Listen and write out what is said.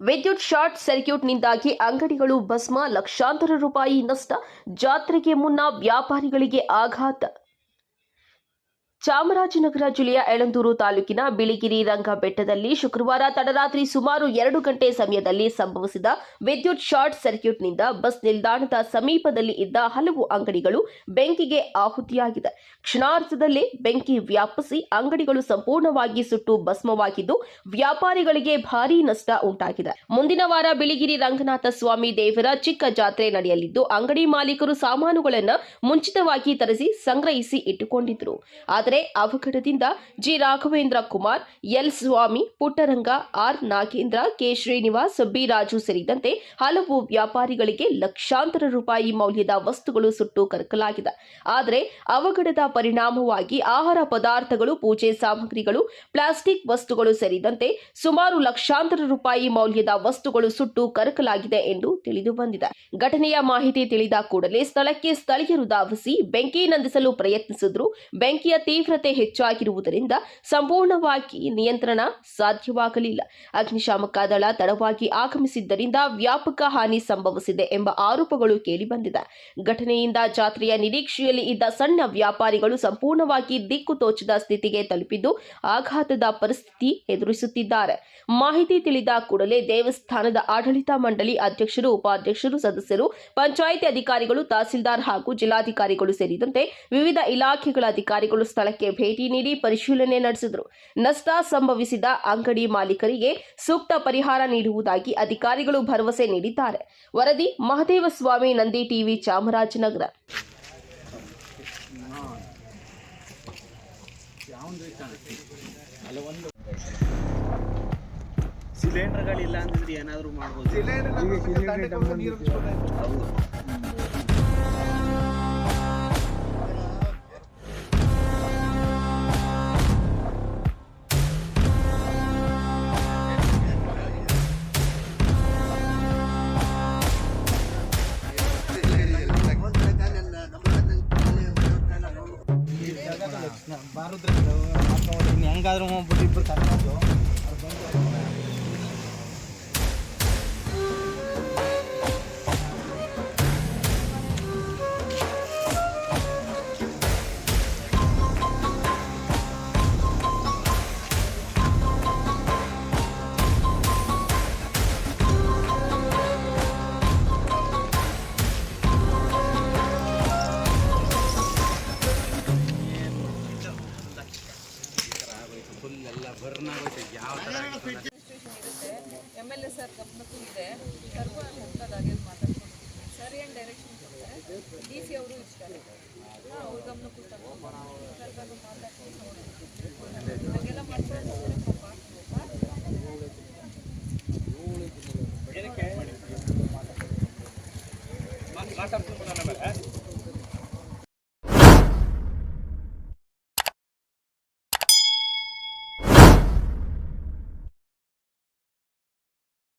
ವಿದ್ಯುತ್ ಶಾರ್ಟ್ ಸರ್ಕ್ಯೂಟ್ನಿಂದಾಗಿ ಅಂಗಡಿಗಳು ಭಸ್ಮ, ಲಕ್ಷಾಂತರ ರೂಪಾಯಿ ನಷ್ಟ. ಜಾತ್ರೆಗೆ ಮುನ್ನ ವ್ಯಾಪಾರಿಗಳಿಗೆ ಆಘಾತ. ಚಾಮರಾಜನಗರ ಜಿಲ್ಲೆಯ ಯಳಂದೂರು ತಾಲೂಕಿನ ಬಿಳಿಗಿರಿ ರಂಗಬೆಟ್ಟದಲ್ಲಿ ಶುಕ್ರವಾರ ತಡರಾತ್ರಿ ಸುಮಾರು 2 ಗಂಟೆ ಸಮಯದಲ್ಲಿ ಸಂಭವಿಸಿದ ವಿದ್ಯುತ್ ಶಾರ್ಟ್ ಸರ್ಕ್ಯೂಟ್ನಿಂದ ಬಸ್ ನಿಲ್ದಾಣದ ಸಮೀಪದಲ್ಲಿ ಇದ್ದ ಹಲವು ಅಂಗಡಿಗಳು ಬೆಂಕಿಗೆ ಆಹುತಿಯಾಗಿದೆ. ಕ್ಷಣಾರ್ಧದಲ್ಲೇ ಬೆಂಕಿ ವ್ಯಾಪಿಸಿ ಅಂಗಡಿಗಳು ಸಂಪೂರ್ಣವಾಗಿ ಸುಟ್ಟು ಭಸ್ಮವಾಗಿದ್ದು, ವ್ಯಾಪಾರಿಗಳಿಗೆ ಭಾರೀ ನಷ್ಟ ಉಂಟಾಗಿದೆ. ಮುಂದಿನ ವಾರ ಬಿಳಿಗಿರಿ ರಂಗನಾಥ ಸ್ವಾಮಿ ದೇವರ ಚಿಕ್ಕ ಜಾತ್ರೆ ನಡೆಯಲಿದ್ದು, ಅಂಗಡಿ ಮಾಲೀಕರು ಸಾಮಾನುಗಳನ್ನು ಮುಂಚಿತವಾಗಿ ತರಿಸಿ ಸಂಗ್ರಹಿಸಿ ಇಟ್ಟುಕೊಂಡಿದ್ದರು. ಆದರೆ ಅವಘಡದಿಂದ G Raghavendra Kumar, L Swamy, Puttaranga, R Nagendra, K Srinivas, B Raju ಸೇರಿದಂತೆ ಹಲವು ವ್ಯಾಪಾರಿಗಳಿಗೆ ಲಕ್ಷಾಂತರ ರೂಪಾಯಿ ಮೌಲ್ಯದ ವಸ್ತುಗಳು ಸುಟ್ಟು ಕರಕಲಾಗಿದೆ. ಆದರೆ ಅವಘಡದ ಪರಿಣಾಮವಾಗಿ ಆಹಾರ ಪದಾರ್ಥಗಳು, ಪೂಜೆ ಸಾಮಗ್ರಿಗಳು, ಪ್ಲಾಸ್ಟಿಕ್ ವಸ್ತುಗಳು ಸೇರಿದಂತೆ ಸುಮಾರು ಲಕ್ಷಾಂತರ ರೂಪಾಯಿ ಮೌಲ್ಯದ ವಸ್ತುಗಳು ಸುಟ್ಟು ಕರಕಲಾಗಿದೆ ಎಂದು ತಿಳಿದು ಬಂದಿದೆ. ಘಟನೆಯ ಮಾಹಿತಿ ತಿಳಿದ ಕೂಡಲೇ ಸ್ಥಳಕ್ಕೆ ಸ್ಥಳೀಯರು ಧಾವಿಸಿ ಬೆಂಕಿ ನಂದಿಸಲು ಪ್ರಯತ್ನಿಸಿದ್ರು. ಬೆಂಕಿಯ ತೀವ್ರತೆ ಹೆಚ್ಚಾಗಿರುವುದರಿಂದ ಸಂಪೂರ್ಣವಾಗಿ ನಿಯಂತ್ರಣ ಸಾಧ್ಯವಾಗಲಿಲ್ಲ. ಅಗ್ನಿಶಾಮಕ ದಳ ತಡವಾಗಿ ಆಗಮಿಸಿದ್ದರಿಂದ ವ್ಯಾಪಕ ಹಾನಿ ಸಂಭವಿಸಿದೆ ಎಂಬ ಆರೋಪಗಳು ಕೇಳಿಬಂದಿದೆ. ಘಟನೆಯಿಂದ ಜಾತ್ರೆಯ ನಿರೀಕ್ಷೆಯಲ್ಲಿ ಇದ್ದ ಸಣ್ಣ ವ್ಯಾಪಾರಿಗಳು ಸಂಪೂರ್ಣವಾಗಿ ದಿಕ್ಕು ತೋಚದ ಸ್ಥಿತಿಗೆ ತಲುಪಿದ್ದು ಆಘಾತದ ಪರಿಸ್ಥಿತಿ ಎದುರಿಸುತ್ತಿದ್ದಾರೆ. ಮಾಹಿತಿ ತಿಳಿದ ಕೂಡಲೇ ದೇವಸ್ಥಾನದ ಆಡಳಿತ ಮಂಡಳಿ ಅಧ್ಯಕ್ಷರು, ಉಪಾಧ್ಯಕ್ಷರು, ಸದಸ್ಯರು, ಪಂಚಾಯಿತಿ ಅಧಿಕಾರಿಗಳು, ತಹಸೀಲ್ದಾರ್ ಹಾಗೂ ಜಿಲ್ಲಾಧಿಕಾರಿಗಳು ಸೇರಿದಂತೆ ವಿವಿಧ ಇಲಾಖೆಗಳ ಅಧಿಕಾರಿಗಳು ಸ್ಥಳಕ್ಕೆ ಭೇಟಿ ನೀಡಿ ಪರಿಶೀಲನೆ ನಡೆಸಿದರು. ನಷ್ಟ ಸಂಭವಿಸಿದ ಅಂಗಡಿ ಮಾಲೀಕರಿಗೆ ಸೂಕ್ತ ಪರಿಹಾರ ನೀಡುವುದಾಗಿ ಅಧಿಕಾರಿಗಳು ಭರವಸೆ ನೀಡಿದ್ದಾರೆ. ವರದಿ ಮಹದೇವಸ್ವಾಮಿ, ನಂದಿ ಟಿವಿ, ಚಾಮರಾಜನಗರ. ಸಿಲಿಂಡರ್ಗಳಿಲ್ಲ ಅಂತಂದ್ರೆ ಏನಾದರೂ ಮಾಡ್ಬೋದು. ಹೆಂಗಾದ್ರೂ ಇಬ್ಬರು ಕರ್ಕೊಂಡು MLA ಸರ್ ಗಮನಕ್ಕೂ ಇದೆ, ಸರ್ಗೂ ಹೋಗ್ತದಾಗೆ ಮಾತಾಡ್ಕೊಂಡು ಸರ್ ಏನು ಡೈರೆಕ್ಷನ್ ಕೊಡ್ತಾರೆ, DC ಅವರು ಇರ್ತಾರೆ, ಅವ್ರ ಗಮನಕ್ಕೂ ಸರ್ಕಾರದಾಗ ಮಾತಾಡ್ಕೊಂಡು ಹಾಗೆಲ್ಲ ಮಾಡ್ಕೊಂಡು